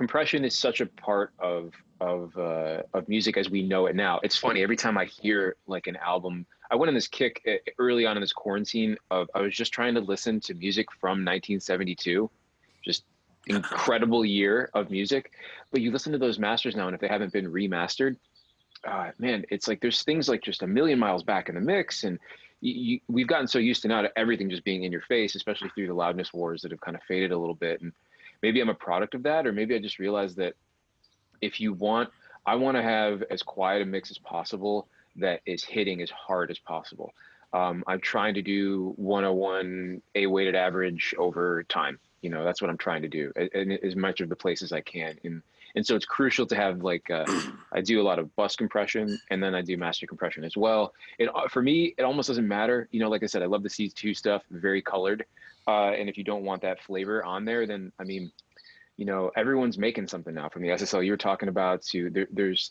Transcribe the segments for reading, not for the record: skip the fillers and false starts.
compression is such a part of music as we know it now. It's funny, every time I hear like an album, I went on this kick early on in this quarantine of I was just trying to listen to music from 1972, just incredible year of music. But you listen to those masters now, and if they haven't been remastered, man, it's like there's things like just a million miles back in the mix, and we've gotten so used to now to everything just being in your face, especially through the loudness wars that have kind of faded a little bit. And maybe I'm a product of that, or maybe I just realized that if you want, I want to have as quiet a mix as possible that is hitting as hard as possible. I'm trying to do 101 a weighted average over time. That's what I'm trying to do, and as much of the place as I can. And so it's crucial to have like I do a lot of bus compression, and then I do master compression as well. For me, it almost doesn't matter. Like I said, I love the C2 stuff, very colored. And if you don't want that flavor on there, then I mean, everyone's making something now from the SSL you were talking about to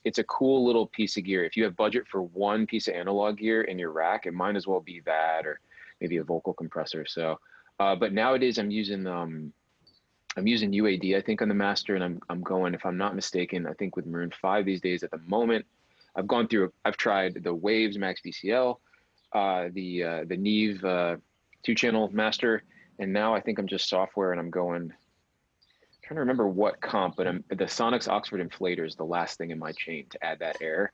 it's a cool little piece of gear. If you have budget for one piece of analog gear in your rack, it might as well be that, or maybe a vocal compressor. So, but nowadays I'm using UAD, I think, on the master, and I'm going, if I'm not mistaken, I think with Maroon 5 these days at the moment, I've tried the Waves Max VCL, the Neve 2-channel master, and now I think I'm just software, and I'm going, trying to remember what comp, but the Sonics Oxford Inflator is the last thing in my chain to add that air.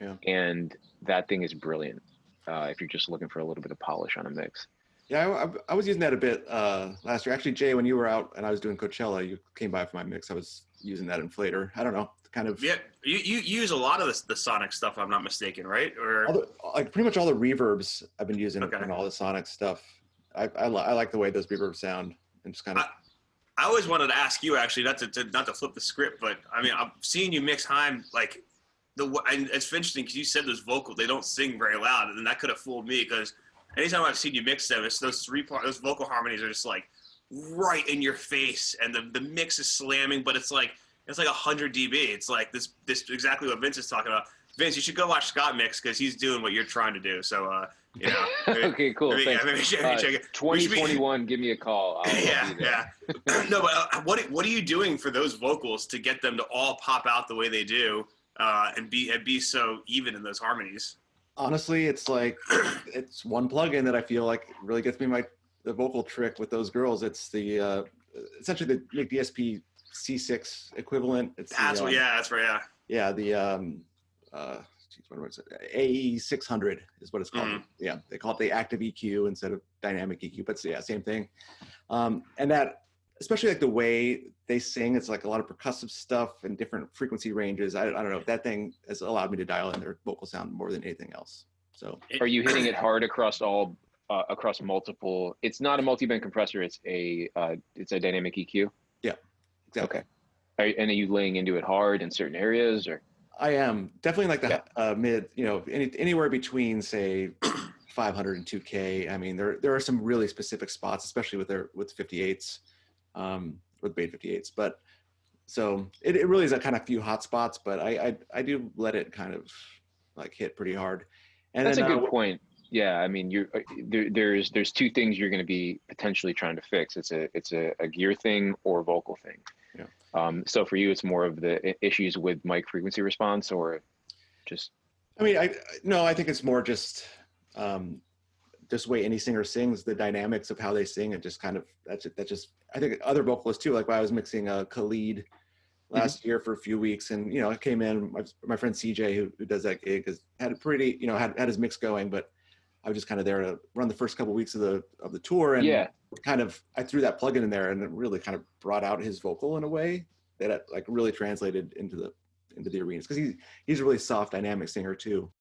Yeah. And that thing is brilliant if you're just looking for a little bit of polish on a mix. Yeah, I was using that a bit last year. Actually, Jay, when you were out and I was doing Coachella, you came by for my mix. I was using that inflator. I don't know, kind of. Yeah, you use a lot of the Sonic stuff, if I'm not mistaken, right? Or like pretty much all the reverbs I've been using Okay. and all the Sonic stuff. I like the way those reverbs sound, and just kind of. I always wanted to ask you, actually, not to flip the script, but I mean, I'm seeing you mix Heim, like and it's interesting because you said those vocals, they don't sing very loud, and that could have fooled me because anytime I've seen you mix them, it's those vocal harmonies are just like right in your face, and the mix is slamming, but it's like 100 dB. It's like this exactly what Vince is talking about. Vince, you should go watch Scott mix because he's doing what you're trying to do. So. Maybe, okay, cool. Maybe check it. 2021, give me a call. Yeah. No, but what are you doing for those vocals to get them to all pop out the way they do, and be so even in those harmonies? Honestly, it's like it's one plugin that I feel like really gets me the vocal trick with those girls. It's the essentially the DSP C6 equivalent. That's right. Yeah. Yeah, the what was it? AE600 is what it's called. Mm-hmm. Yeah, they call it the active EQ instead of dynamic EQ, but yeah, same thing. And that, especially like the way they sing, it's like a lot of percussive stuff and different frequency ranges. I don't know, that thing has allowed me to dial in their vocal sound more than anything else. So, are you hitting it hard across multiple? It's not a multi-band compressor. It's a dynamic EQ. Yeah, exactly. Okay. And are you laying into it hard in certain areas, or? I am definitely like the mid, anywhere between say 500 and 2K. I mean, there are some really specific spots, especially with 58s, with Beta 58s. But so it really is a kind of few hot spots, but I do let it kind of like hit pretty hard. And that's then, a good point. Yeah, I mean, there's two things you're going to be potentially trying to fix. It's a gear thing or a vocal thing. Yeah. So for you, it's more of the issues with mic frequency response, or just? I mean, I think it's more just way any singer sings, the dynamics of how they sing, and just kind of that's just. I think other vocalists too. Like when I was mixing Khalid last year for a few weeks, and I came in. My friend CJ, who does that gig, had a pretty had his mix going, but I was just kind of there to run the first couple of weeks of the tour, and kind of I threw that plugin in there, and it really kind of brought out his vocal in a way that it, like really translated into the arenas, because he's a really soft dynamic singer too.